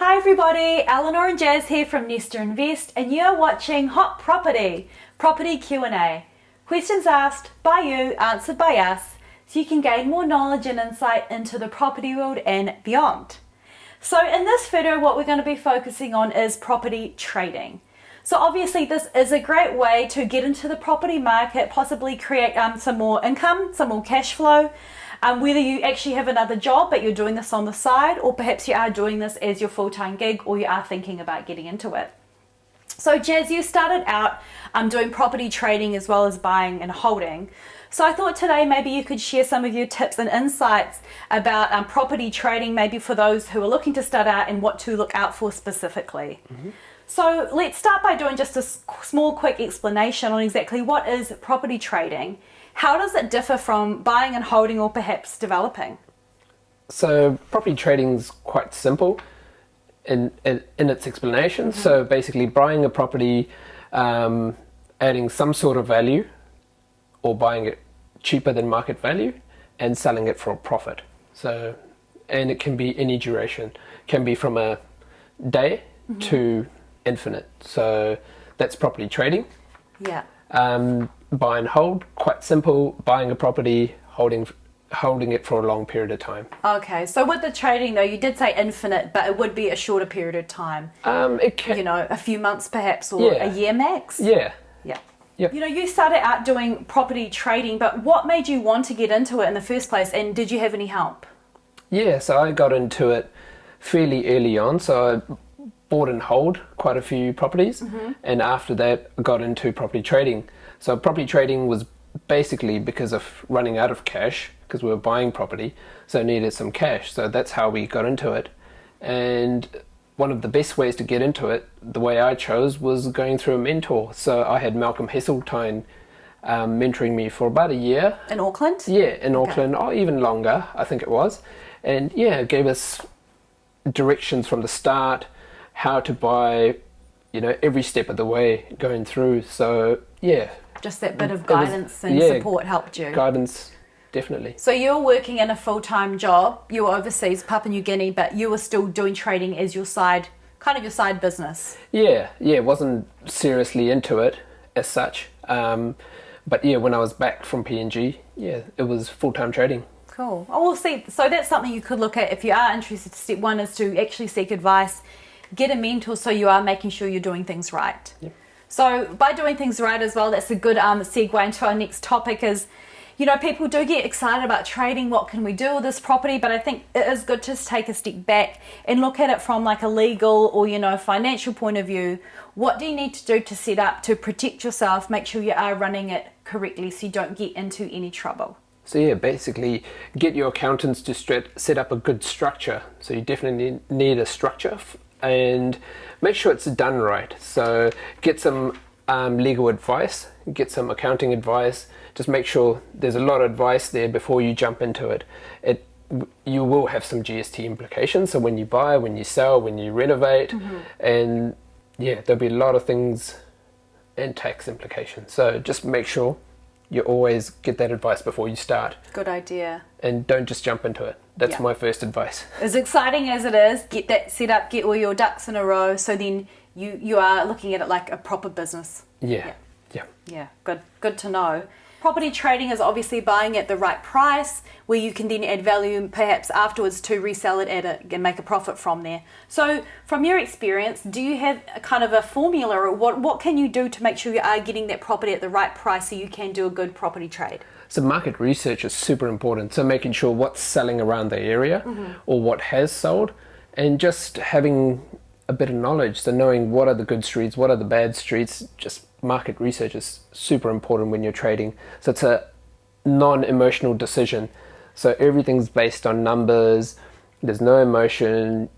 Hi everybody, Eleanor and Jazz here from Nesta Invest, and you're watching Hot Property Q&A. Questions asked by you, answered by us, so you can gain more knowledge and insight into the property world and beyond. So in this video, what we're going to be focusing on is property trading. So obviously this is a great way to get into the property market, possibly create some more income, some more cash flow. Whether you actually have another job but you're doing this on the side, or perhaps you are doing this as your full-time gig, or you are thinking about getting into it. So Jazz, you started out doing property trading as well as buying and holding. So I thought today maybe you could share some of your tips and insights about property trading, maybe for those who are looking to start out and what to look out for specifically. So let's start by doing just a small quick explanation on exactly what is property trading. How does it differ from buying and holding, or perhaps developing? So property trading is quite simple in its explanation. So basically buying a property, adding some sort of value, or buying it cheaper than market value and selling it for a profit. So, and it can be any duration, can be from a day to infinite. So that's property trading. Yeah. Buy and hold, quite simple, buying a property, holding it for a long period of time. Okay, so with the trading though, you did say infinite, but it would be a shorter period of time. It can, You know, a few months perhaps, or a year max? Yeah. Yeah. Yep. You know, you started out doing property trading, but what made you want to get into it in the first place, and did you have any help? Yeah, so I got into it fairly early on. So I bought and hold quite a few properties, and after that I got into property trading. So property trading was basically because of running out of cash, because we were buying property, so I needed some cash. So that's how we got into it. And one of the best ways to get into it, the way I chose, was going through a mentor. So I had Malcolm Heseltine mentoring me for about a year. In Auckland? Yeah, in Auckland, or even longer, I think it was. And yeah, it gave us directions from the start, how to buy, you know, every step of the way going through. So yeah. Just that bit of guidance and support helped you. Guidance, definitely. So you were working in a full-time job, you were overseas, Papua New Guinea, but you were still doing trading as your side, kind of your side business. Yeah, wasn't seriously into it as such. But yeah, when I was back from PNG, it was full-time trading. Cool. Oh, well, see, so that's something you could look at if you are interested. Step one is to actually seek advice, get a mentor, so you are making sure you're doing things right. Yep. So by doing things right as well, that's a good segue into our next topic is, you know, people do get excited about trading. What can we do with this property? But I think it is good to take a step back and look at it from like a legal or, you know, financial point of view. What do you need to do to set up to protect yourself, make sure you are running it correctly so you don't get into any trouble? So yeah, basically get your accountants to set up a good structure. So you definitely need a structure and make sure it's done right. So get some legal advice, get some accounting advice. Just make sure there's a lot of advice there before you jump into it. You will have some GST implications. So when you buy, when you sell, when you renovate, and yeah, there'll be a lot of things and tax implications. So just make sure you always get that advice before you start. Good idea. And don't just jump into it. That's my first advice. As exciting as it is, get that set up, get all your ducks in a row, so then you are looking at it like a proper business. Yeah. Good to know. Property trading is obviously buying at the right price, where you can then add value perhaps afterwards to resell it and make a profit from there. So from your experience, do you have a kind of a formula, or what can you do to make sure you are getting that property at the right price so you can do a good property trade? So market research is super important. So making sure what's selling around the area or what has sold, and just having a bit of knowledge. So knowing what are the good streets, what are the bad streets. Just market research is super important when you're trading. So it's a non-emotional decision. So everything's based on numbers. There's no emotion,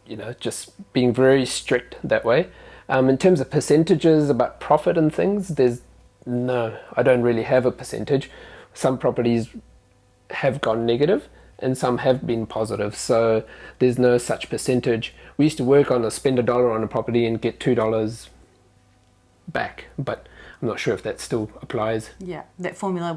you know, just being very strict that way. In terms of percentages about profit and things, I don't really have a percentage. Some properties have gone negative and some have been positive. So there's no such percentage. We used to work on spend $1 on a property and get $2 back, but I'm not sure if that still applies. Yeah, that formula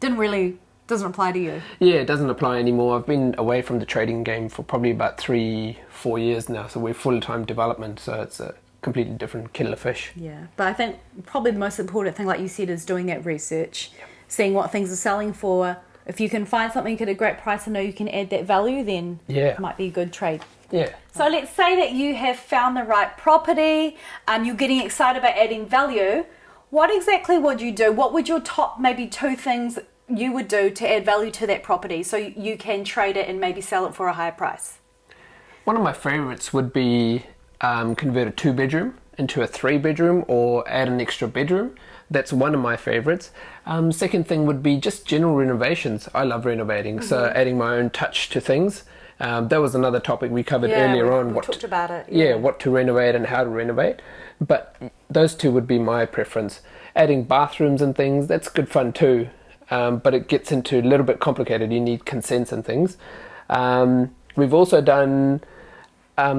didn't really Doesn't apply to you. Yeah, it doesn't apply anymore. I've been away from the trading game for probably about 3-4 years now, so we're full-time development, so it's a completely different kettle of fish. Yeah, but I think probably the most important thing, like you said, is doing that research, seeing what things are selling for. If you can find something at a great price and know you can add that value, then it might be a good trade. Yeah. So let's say that you have found the right property, you're getting excited about adding value. What exactly would you do? What would your top maybe 2 things you would do to add value to that property so you can trade it and maybe sell it for a higher price? One of my favorites would be convert a 2-bedroom into a 3-bedroom or add an extra bedroom. That's one of my favorites. Second thing would be just general renovations. I love renovating, so adding my own touch to things. That was another topic we covered earlier on. We talked about it. Yeah, what to renovate and how to renovate. But those 2 would be my preference. Adding bathrooms and things, that's good fun too. But it gets into a little bit complicated. You need consents and things. We've also done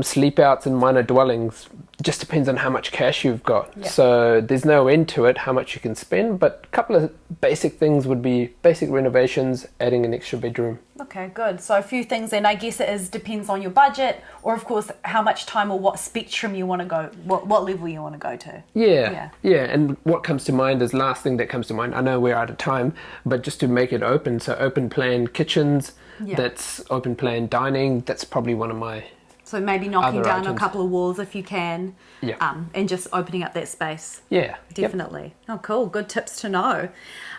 sleep outs in minor dwellings. It just depends on how much cash you've got. Yeah. So there's no end to it, how much you can spend. But a couple of basic things would be basic renovations, adding an extra bedroom. Okay, good. So a few things, and I guess it depends on your budget, or of course how much time or what spectrum you want to go, what level you want to go to. Yeah. And what comes to mind is, last thing that comes to mind, I know we're out of time, but just to make it open, so open plan kitchens, that's open plan dining, that's probably one of my So maybe knocking other down items. a couple of walls if you can, and just opening up that space. Yeah. Definitely. Oh, cool. Good tips to know.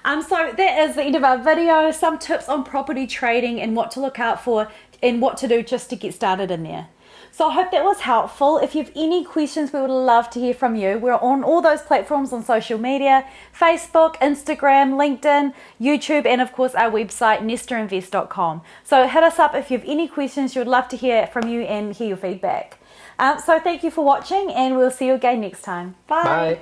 So that is the end of our video. Some tips on property trading and what to look out for and what to do just to get started in there. So I hope that was helpful. If you have any questions, we would love to hear from you. We're on all those platforms on social media: Facebook, Instagram, LinkedIn, YouTube, and of course our website, nestainvest.com. So hit us up if you have any questions. We'd love to hear from you and hear your feedback. So thank you for watching, and we'll see you again next time. Bye. Bye.